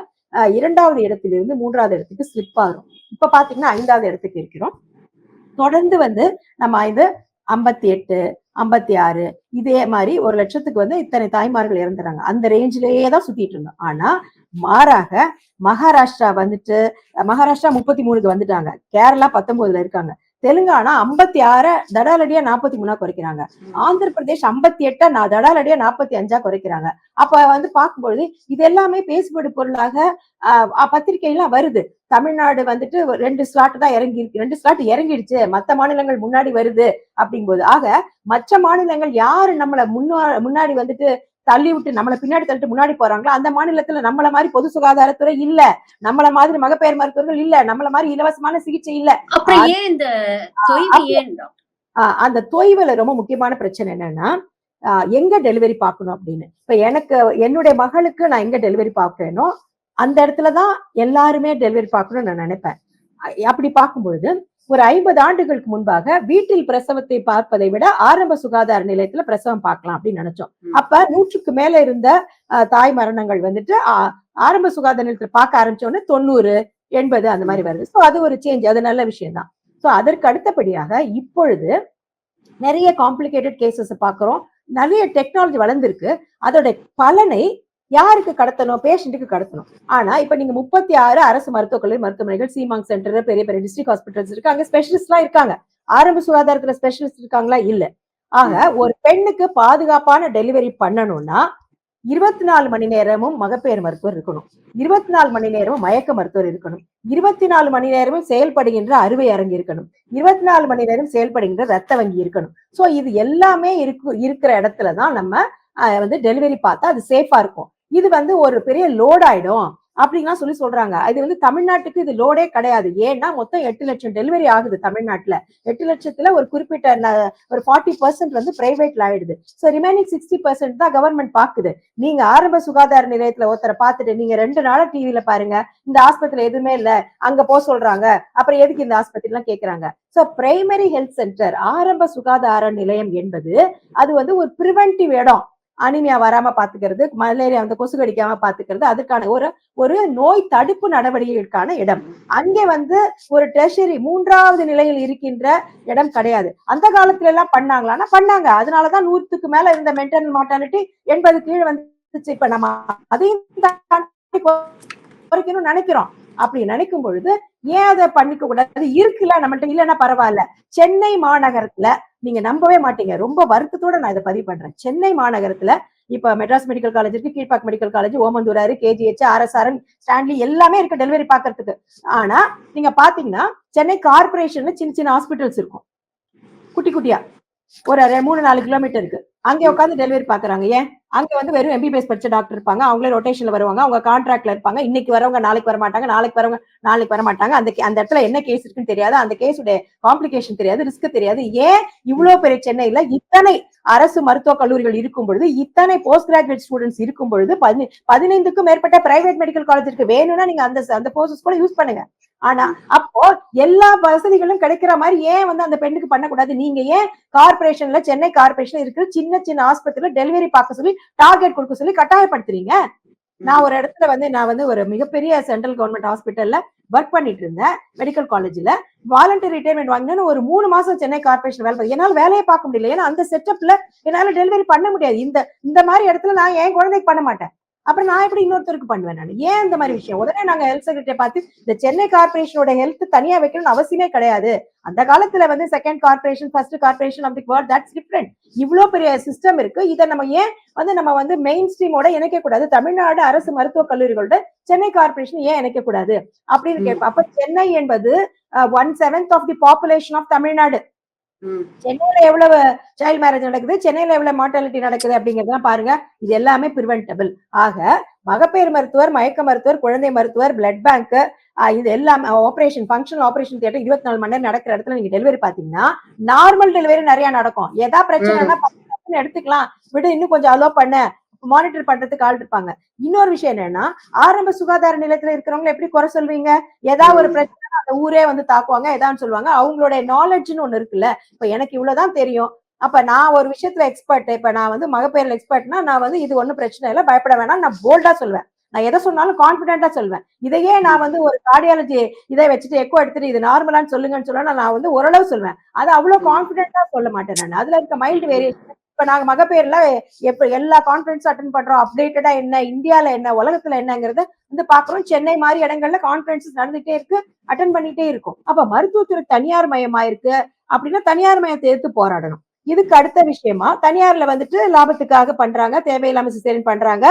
2வது இடத்திலிருந்து 3வது இடத்துக்கு ஸ்லிப் ஆகிறோம். இப்ப பாத்தீங்கன்னா 5வது இடத்துக்கு இருக்கிறோம். தொடர்ந்து வந்து நம்ம இது 58, 56 இதே மாதிரி 1 லட்சத்துக்கு வந்து இத்தனை தாய்மார்கள் இறந்துறாங்க. அந்த ரேஞ்சிலேயே தான் சுத்திட்டு இருந்தோம். ஆனா மாறாக மகாராஷ்டிரா 33க்கு வந்துட்டாங்க, கேரளா 19ல இருக்காங்க, தெலுங்கானா 56 தடாலடியா 43 குறைக்கிறாங்க, ஆந்திர பிரதேஷ் 58 தடாலடியா 45 குறைக்கிறாங்க. அப்ப வந்து பார்க்கும்பொழுது இது எல்லாமே பேசுபடு பொருளாக பத்திரிகைலாம் வருது. தமிழ்நாடு வந்துட்டு 2 ஸ்லாட் தான் இறங்கிருக்கு, 2 ஸ்லாட் இறங்கிடுச்சு, மற்ற மாநிலங்கள் முன்னாடி வருது அப்படிங்கும்போது, ஆக மற்ற மாநிலங்கள் யாரு நம்மள முன்னாடி வந்துட்டு தள்ளி விட்டு நம்மள பின்னாடி தள்ளிட்டு முன்னாடி போறாங்களோ அந்த மாநிலத்துல நம்மள மாதிரி பொது சுகாதாரத்துறை இல்ல, நம்மள மாதிரி மகப்பேறு மருத்துவர்கள் இல்ல, நம்மள மாதிரி இலவசமான சிகிச்சை இல்ல. அப்புறம் ஏன் இந்த தொய்வு? ஏன் அந்த தொய்வுல ரொம்ப முக்கியமான பிரச்சனை என்னன்னா, எங்க டெலிவரி பார்க்கணும் அப்படின்னு. இப்ப எனக்கு என்னுடைய மகளுக்கு நான் எங்க டெலிவரி பார்க்கறேனோ அந்த இடத்துலதான் எல்லாருமே டெலிவரி பார்க்கணும்னு நான் நினைப்பேன். அப்படி பார்க்கும்பொழுது ஒரு 50 ஆண்டுகளுக்கு முன்பாக வீட்டில் பிரசவத்தை பார்ப்பதை விட ஆரம்ப சுகாதார நிலையத்துல பிரசவம் பார்க்கலாம் அப்படின்னு நினைச்சோம். அப்ப 100க்கு மேல இருந்த தாய் மரணங்கள் வந்துட்டு ஆரம்ப சுகாதார நிலையத்துல பார்க்க ஆரம்பிச்சோன்னு 90, 80 அந்த மாதிரி வருது. சோ அது ஒரு சேஞ்ச், அது நல்ல விஷயம் தான். சோ அதற்கு அடுத்தபடியாக இப்பொழுது நிறைய காம்ப்ளிகேட்டட் கேசஸ் பார்க்கிறோம், நிறைய டெக்னாலஜி வளர்ந்திருக்கு. அதோட பலனை யாருக்கு கடத்தணும்? பேஷண்ட்டுக்கு கடத்தணும். ஆனா இப்ப நீங்க 36 அரசு மருத்துவக் கல்லூரி மருத்துவமனைகள், சிமாங் சென்டர், பெரிய பெரிய டிஸ்ட்ரிக்ட் ஹாஸ்பிட்டல்ஸ் இருக்கு, அங்க ஸ்பெஷலிஸ்ட் எல்லாம் இருக்காங்க. ஆரம்ப சுகாதாரத்துல ஸ்பெஷலிஸ்ட் இருக்காங்களா? இல்ல. ஆக ஒரு பெண்ணுக்கு பாதுகாப்பான டெலிவரி பண்ணணும்னா 24 மணி நேரமும் மகப்பேறு மருத்துவர் இருக்கணும், 24 மணி நேரமும் மயக்க மருத்துவர் இருக்கணும், 24 மணி நேரமும் செயல்படுகின்ற அறுவை அரங்கு இருக்கணும், 24 மணி நேரம் செயல்படுகின்ற ரத்த வங்கி இருக்கணும். சோ இது எல்லாமே இருக்கிற இடத்துலதான் நம்ம வந்து டெலிவரி பார்த்தா அது சேஃபா இருக்கும். இது வந்து ஒரு பெரிய லோட் ஆயிடும் அப்படின்னா சொல்றாங்க. இது வந்து தமிழ்நாட்டுக்கு இது லோடே கிடையாது. ஏன்னா மொத்தம் 8 லட்சம் டெலிவரி ஆகுது தமிழ்நாட்டுல. 8 லட்சத்துல ஒரு குறிப்பிட்ட ஒரு 40% வந்து பிரைவேட்ல ஆயிடுது. சோ ரிமைனிங் 60% தான் கவர்மெண்ட் பாக்குது. நீங்க ஆரம்ப சுகாதார நிலையத்துல ஒருத்தரை பார்த்துட்டு நீங்க 2 நாளா டிவில பாருங்க, இந்த ஆஸ்பத்திரியில எதுவுமே இல்ல, அங்க போக சொல்றாங்க, அப்புறம் எதுக்கு இந்த ஆஸ்பத்திரி எல்லாம் கேக்குறாங்க. சோ பிரைமரி ஹெல்த் சென்டர், ஆரம்ப சுகாதார நிலையம் என்பது அது வந்து ஒரு பிரிவென்டிவ் இடம். அனிமியா வராம பாத்துக்கிறது, மலேரியா வந்து கொசு கடிக்காம பாத்துக்கிறது, அதுக்கான ஒரு நோய் தடுப்பு நடவடிக்கைக்கான இடம். அங்கே வந்து ஒரு டெர்ஷரி 3வது நிலையில் இருக்கின்ற இடம் கிடையாது. அந்த காலத்துல எல்லாம் பண்ணாங்களான்னா பண்ணாங்க. அதனாலதான் 100க்கு மேல இருந்த மெட்டர்னல் மார்டாலிட்டி 80 கீழே வந்துச்சு. இப்ப நம்ம அதையும் குறைக்கணும்னு நினைக்கிறோம். அப்படி நினைக்கும் பொழுது ஏன் அதை பண்ணிக்க கூடாது? இருக்குல்ல நம்மள்ட்ட, இல்லைன்னா பரவாயில்ல. சென்னை மாநகரத்துல நீங்க நம்பவே மாட்டீங்க, ரொம்ப வருத்தத்தோட நான் இதை பதிவு பண்றேன். சென்னை மாநகரத்துல இப்ப மெட்ராஸ் மெடிக்கல் காலேஜ் இருக்கு, Kilpauk medical college, Omandurar, KGH, RSRN, Stanley எல்லாமே இருக்கு டெலிவரி பாக்குறதுக்கு. ஆனா நீங்க பாத்தீங்கன்னா சென்னை கார்பரேஷன்ல சின்ன சின்ன ஹாஸ்பிட்டல்ஸ் இருக்கும், குட்டி குட்டியா, ஒரு 3-4 கிலோமீட்டர் இருக்கு. அங்க உட்காந்து டெலிவரி பாக்குறாங்க. ஏன்? அங்க வந்து வெறும் MBBS படிச்ச டாக்டர் இருப்பாங்க, அவங்களே ரொட்டேஷன்ல வருவாங்க, அவங்க கான்ட்ராக்ட்ல இருப்பாங்க. இன்னைக்கு வரவங்க நாளைக்கு வர மாட்டாங்க, நாளைக்கு வரவங்க நாளைக்கு வர மாட்டாங்க. அந்த இடத்துல என்ன கேஸ் இருக்குன்னு தெரியாது, அந்த கேஸுடைய காம்ப்ளிகேஷன் தெரியாது, ரிஸ்க் தெரியாது. ஏன் இவ்வளவு பெரிய சென்னையில இத்தனை அரசு மருத்துவக் கல்லூரிகள் இருக்கும் பொழுது, இத்தனை போஸ்ட் கிராஜுவேட் ஸ்டூடெண்ட்ஸ் இருக்கும் பொழுது, 15க்கும் மேற்பட்ட பிரைவேட் மெடிக்கல் காலேஜ் இருக்கு. வேணும்னா நீங்க அந்த கோர்சஸ் கூட யூஸ் பண்ணுங்க. ஆனா அப்போ எல்லா வசதிகளும் கிடைக்கிற மாதிரி ஏன் வந்து அந்த பெண்ணுக்கு பண்ணக்கூடாது? நீங்க ஏன் கார்பரேஷன்ல, சென்னை கார்பரேஷன்ல இருக்கிற சின்ன சின்ன ஆஸ்பத்திரியில டெலிவரி பார்க்க சொல்லி, டார்கெட் கொடுக்க சொல்லி கட்டாயப்படுத்துறீங்க? நான் ஒரு இடத்துல வந்து நான் வந்து ஒரு மிகப்பெரிய சென்ட்ரல் கவர்மெண்ட் ஹாஸ்பிட்டல்ல ஒர்க் பண்ணிட்டு இருந்தேன், மெடிக்கல் காலேஜ்ல. வாலண்டரி ரிட்டையர்மெண்ட் வாங்கினேன்னு ஒரு 3 மாசம் சென்னை கார்பரேஷன் வேலை என்னால வேலையை பார்க்க முடியல. ஏன்னா அந்த செட்டப்ல என்னால டெலிவரி பண்ண முடியாது. இந்த மாதிரி இடத்துல நான் என் குழந்தைக்கு பண்ண மாட்டேன். அப்புறம் நான் எப்படி இன்னொருத்தருக்கு பண்ணுவேன்? நான் ஏன் இந்த மாதிரி விஷயம்? உடனே நாங்க ஹெல்த் செக்ரட்டரி பார்த்து, இந்த சென்னை கார்பரேஷனோட ஹெல்த் தனியா வைக்கணும்னு அவசியமே கிடையாது. அந்த காலத்துல வந்து second corporation, first corporation of the world, that's different. இவ்வளவு பெரிய சிஸ்டம் இருக்கு. இதை நம்ம வந்து மெயின் ஸ்ட்ரீமோட இணைக்க கூடாது. தமிழ்நாடு அரசு மருத்துவக் கல்லூரிகளோட சென்னை கார்பரேஷன் ஏன் இணைக்க கூடாது அப்படின்னு கேட்போம். அப்ப சென்னை என்பது 1/7 of the population of Tamil Nadu. சென்னையில எவ்வளவு சைல்ட் மேரேஜ் நடக்குது, சென்னையில எவ்வளவு மார்டாலிட்டி நடக்குது அப்படிங்கறத பாருங்க. இது எல்லாமே பிரிவென்டபிள். ஆக மகப்பேறு மருத்துவர், மயக்க மருத்துவர், குழந்தை மருத்துவர், பிளட் பேங்க், இது எல்லாமே ஆபரேஷன், ஃபங்க்ஷனல் ஆபரேஷன் தியேட்டர் 24 மணி நேரம் நடக்கிற இடத்துல நீங்க டெலிவரி பாத்தீங்கன்னா நார்மல் டெலிவரி நிறைய நடக்கும். ஏதா பிரச்சனைனா எடுத்துக்கலாம் விடு, இன்னும் கொஞ்சம் அலோ பண்ண, மானிட்டர் பண்றதுக்கு ஆள் இருப்பாங்க. இன்னொரு விஷயம் என்னன்னா, ஆரம்ப சுகாதார நிலையத்துல இருக்கிறவங்க எப்படி குறை சொல்வீங்க? ஏதாவது ஒரு பிரச்சனை அந்த ஊரே வந்து தாக்குவாங்க, ஏதாவது சொல்லுவாங்க. அவங்களுடைய நாலேஜ்னு ஒண்ணு இருக்குல்ல. இப்ப எனக்கு இவ்வளவுதான் தெரியும், அப்ப நான் ஒரு விஷயத்துல எக்ஸ்பர்ட், இப்ப நான் வந்து மகப்பேறுல எக்ஸ்பர்ட்னா நான் வந்து இது ஒண்ணும் பிரச்சனை இல்லை, பயப்பட வேணாம், நான் போல்டா சொல்வேன். நான் எதை சொன்னாலும் கான்பிடென்டா சொல்வேன். இதையே நான் வந்து ஒரு கார்டியாலஜி இதை வச்சுட்டு எக்கோ எடுத்துட்டு இது நார்மலான்னு சொல்லுங்கன்னு சொல்ல நான் வந்து ஓரளவு சொல்வேன். அது அவ்வளவு கான்பிடென்டா சொல்ல மாட்டேன் நான். அதுல இருக்க மைல்டு வேரியேஷன். இப்ப நாங்க மகப்பேர்ல எப்ப எல்லா கான்ஃபரன்ஸ் அட்டென்ட் பண்றோம், அப்டேட்டடா என்ன, இந்தியால என்ன, உலகத்துல என்னங்கறத வந்து பாக்குறோம். சென்னை மாதிரி இடங்கள்ல கான்ஃபரன்ஸ் நடந்துட்டே இருக்கு, அட்டென்ட் பண்ணிட்டே இருக்கும். அப்ப மருத்துவத்துறை தனியார் மயமா இருக்கு அப்படின்னா தனியார் மயத்தை எடுத்து போராடணும். இதுக்கு அடுத்த விஷயமா தனியார்ல வந்துட்டு லாபத்துக்காக பண்றாங்க, தேவையில்லாம சிசேரியன் பண்றாங்க,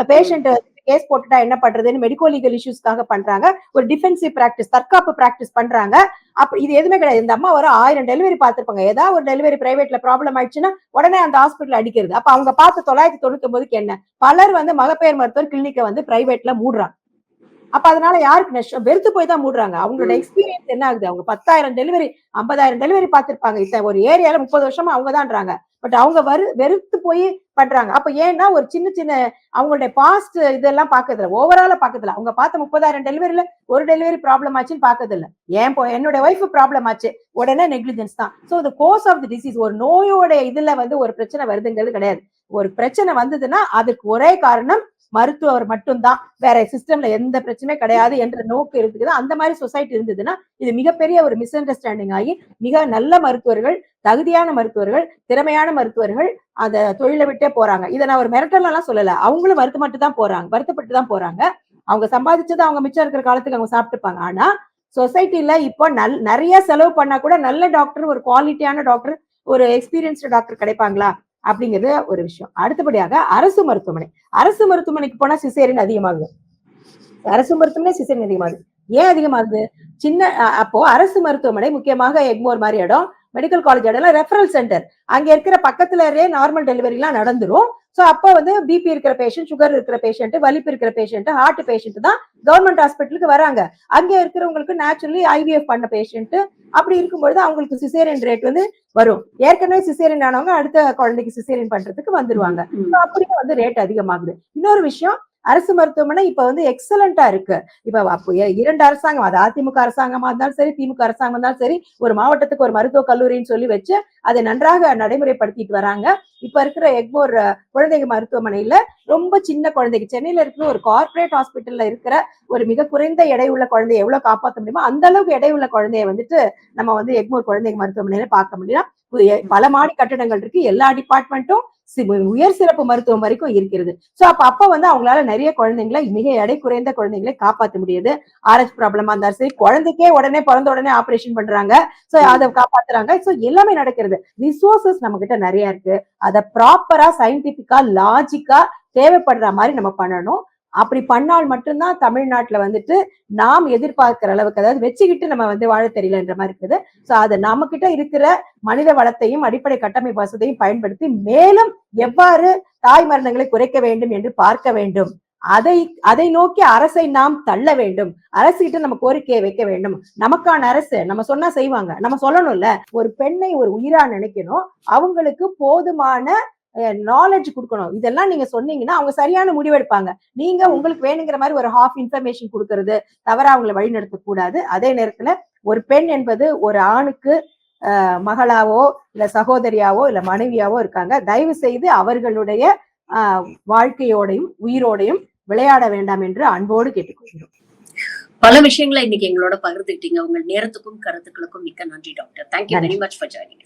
பேஷண்ட் கேஸ் போட்டுட்டா என்ன பண்றதுன்னு மெடிக்கோ லீகல் இஷ்யூஸ்க்காக பண்றாங்க, ஒரு டிஃபென்சிவ் பிராக்டிஸ், தற்காப்பு பிராக்டிஸ் பண்றாங்க. அப்ப இது எதுவுமே கிடையாது. இந்த அம்மா ஒரு 1000 டெலிவரி பார்த்திருப்பாங்க, ஏதாவது ஒரு டெலிவரி பிரைவேட்ல ப்ராப்ளம் ஆயிடுச்சுன்னா உடனே அந்த ஹாஸ்பிட்டல் அடிக்கிறது. அப்ப அவங்க பார்த்து 999க்கு என்ன, பலர் வந்து மகப்பேறு மருத்துவர் கிளினிக்கை வந்து பிரைவேட்ல மூடுறாங்க. அப்ப அதனால யாருக்கு நஷ்டம்? வெறுத்து போய் தான் மூடுறாங்க. அவங்களோட எக்ஸ்பீரியன்ஸ் என்ன ஆகுது? அவங்க 10,000 டெலிவரி 50,000 டெலிவரி பார்த்திருப்பாங்க. ஒரு ஏரியால 30 வருஷமா அவங்கதான்றாங்க. பட் அவங்க வெறுத்து போய் பண்றாங்க. அப்ப ஏன்னா ஒரு சின்ன சின்ன அவங்களுடைய பாஸ்ட் இதெல்லாம் பாக்குறதுல, ஓவரால பாக்குறதுல, அவங்க பார்த்த 30,000 டெலிவரியில ஒரு டெலிவரி ப்ராப்ளம் ஆச்சுன்னு பாக்குறது இல்ல. ஏன் என்னோட ஒய்ஃப் ப்ராப்ளம் ஆச்சு, உடனே நெக்லிஜென்ஸ் தான். So the course of the disease, ஒரு நோயோட இதுல வந்து ஒரு பிரச்சனை வருதுங்கிறது கிடையாது. ஒரு பிரச்சனை வந்ததுன்னா அதுக்கு ஒரே காரணம் மருத்துவர் மட்டும்தான், வேற சிஸ்டம்ல எந்த பிரச்சனையும் கிடையாது என்ற நோக்கு இருக்குது. அந்த மாதிரி சொசைட்டி இருந்ததுன்னா இது மிகப்பெரிய ஒரு மிஸ் அண்டர்ஸ்டாண்டிங் ஆகி மிக நல்ல மருத்துவர்கள், தகுதியான மருத்துவர்கள், திறமையான மருத்துவர்கள் அந்த தொழிலை விட்டே போறாங்க. இதை நான் ஒரு மிரட்டல் எல்லாம் சொல்லல, அவங்களும் வருத்தப்பட்டு தான் போறாங்க. அவங்க சம்பாதிச்சது அவங்க மிச்சம் இருக்கிற காலத்துக்கு அவங்க சாப்பிட்டுப்பாங்க. ஆனா சொசைட்டில இப்போ நிறைய செலவு பண்ணா கூட நல்ல டாக்டர், ஒரு குவாலிட்டியான டாக்டர், ஒரு எக்ஸ்பீரியன்ஸ்டு டாக்டர் கிடைப்பாங்களா அப்படிங்கிறது ஒரு விஷயம். அடுத்தபடியாக அரசு மருத்துவமனைக்கு போனா சிசேரியன் அதிகமாகுது. அரசு மருத்துவமனை சிசேரியன் அதிகமாகுது. ஏன் அதிகமாகுது? அப்போ அரசு மருத்துவமனை, முக்கியமாக எக்மோர் மாதிரி இடம், மெடிக்கல் காலேஜ் இடம் ரெஃபரல் சென்டர், அங்க இருக்கிற பக்கத்துலயே நார்மல் டெலிவரி எல்லாம் நடந்துரும். சோ அப்ப வந்து பிபி இருக்கிற பேஷண்ட், சுகர் இருக்கிற பேஷண்ட், வலிப்பு இருக்கிற பேஷண்ட், ஹார்ட் பேஷண்ட் தான் கவர்மெண்ட் ஹாஸ்பிட்டலுக்கு வராங்க. அங்க இருக்கிறவங்களுக்கு நேச்சுரலி IVF பண்ண பேஷண்ட், அப்படி இருக்கும்போது அவங்களுக்கு சிசேரியன் ரேட் வந்து வரும். ஏற்கனவே சிசேரியன் ஆனவங்க அடுத்த குழந்தைக்கு சிசேரியன் பண்றதுக்கு வந்துருவாங்க. அப்படியே வந்து ரேட் அதிகமாகுது. இன்னொரு விஷயம், அரசு மருத்துவமனை இப்ப வந்து எக்ஸலண்டா இருக்கு. இப்ப 2 அரசாங்கம், அது அதிமுக அரசாங்கமா இருந்தாலும் சரி, திமுக அரசாங்கம் இருந்தாலும் சரி, ஒரு மாவட்டத்துக்கு ஒரு மருத்துவக் கல்லூரின்னு சொல்லி வச்சு அதை நன்றாக நடைமுறைப்படுத்திட்டு வராங்க. இப்ப இருக்கிற எக்மோர் குழந்தைங்க மருத்துவமனையில ரொம்ப சின்ன குழந்தைக்கு, சென்னையில இருக்கிற ஒரு கார்ப்பரேட் ஹாஸ்பிட்டல்ல இருக்கிற ஒரு மிக குறைந்த எடை உள்ள குழந்தைய எவ்வளவு காப்பாற்ற முடியுமோ அந்த அளவுக்கு எடை உள்ள குழந்தைய வந்துட்டு நம்ம வந்து எக்மோர் குழந்தைங்க மருத்துவமனையில பார்க்க முடியும். பல மாடி கட்டடங்கள் இருக்கு, எல்லா டிபார்ட்மெண்ட்டும் உயர் சிறப்பு மருத்துவம் வரைக்கும் இருக்கிறது. சோ அப்ப வந்து அவங்களால நிறைய குழந்தைங்களை, மிக எடை குறைந்த குழந்தைங்களை காப்பாற்ற முடியுது. ஆர்எச் ப்ராப்ளமா இருந்தாலும் சரி, குழந்தைக்கே உடனே பிறந்த உடனே ஆபரேஷன் பண்றாங்க, சோ அதை காப்பாத்துறாங்க. சோ எல்லாமே நடக்கிறது. ரிசோர்சஸ் நம்ம கிட்ட நிறைய இருக்கு. அதை ப்ராப்பரா சயின்டிபிக்கா லாஜிக்கா தேவைப்படுற மாதிரி நம்ம பண்ணணும். அப்படி பண்ணால் மட்டும்தான் தமிழ்நாட்டுல வந்துட்டு நாம் எதிர்பார்க்கிற அளவுக்கு, அதாவது வச்சுக்கிட்டு நம்ம வந்து வாழ தெரியலன்ற மாதிரி இருக்குது. சோ அது நம்ம கிட்ட இருக்கிற மனித வளத்தையும் அடிப்படை கட்டமைப்பு வசதியையும் பயன்படுத்தி மேலும் எவ்வாறு தாய் மரணங்களை குறைக்க வேண்டும் என்று பார்க்க வேண்டும். அதை நோக்கி அரசை நாம் தள்ள வேண்டும். அரசுகிட்ட நம்ம கோரிக்கையை வைக்க வேண்டும். நமக்கான அரசு நம்ம சொன்னா செய்வாங்க, நம்ம சொல்லணும்ல. ஒரு பெண்ணை ஒரு உயிரா நினைக்கணும், அவங்களுக்கு போதுமான நாலேஜ் கொடுக்கணும். இதெல்லாம் நீங்க சொன்னீங்கன்னா அவங்க சரியான முடிவெடுப்பாங்க. நீங்க உங்களுக்கு வேணுங்கிற மாதிரி ஒரு ஹாஃப் இன்ஃபர்மேஷன் கொடுக்கறது தவிர அவங்களை வழிநடத்த கூடாது. அதே நேரத்துல ஒரு பெண் என்பது ஒரு ஆணுக்கு மகளாவோ இல்ல சகோதரியாவோ இல்ல மனைவியாவோ இருக்காங்க. தயவு செய்து அவர்களுடைய வாழ்க்கையோடையும் உயிரோடையும் விளையாட வேண்டாம் என்று அன்போடு கேட்டுக்கொள்கிறோம். பல விஷயங்களை இன்னைக்கு எங்களோட பகிர்ந்துக்கிட்டீங்க. உங்கள் நேரத்துக்கும் கருத்துக்களுக்கும் மிக்க நன்றி doctor. Thank you very much for joining.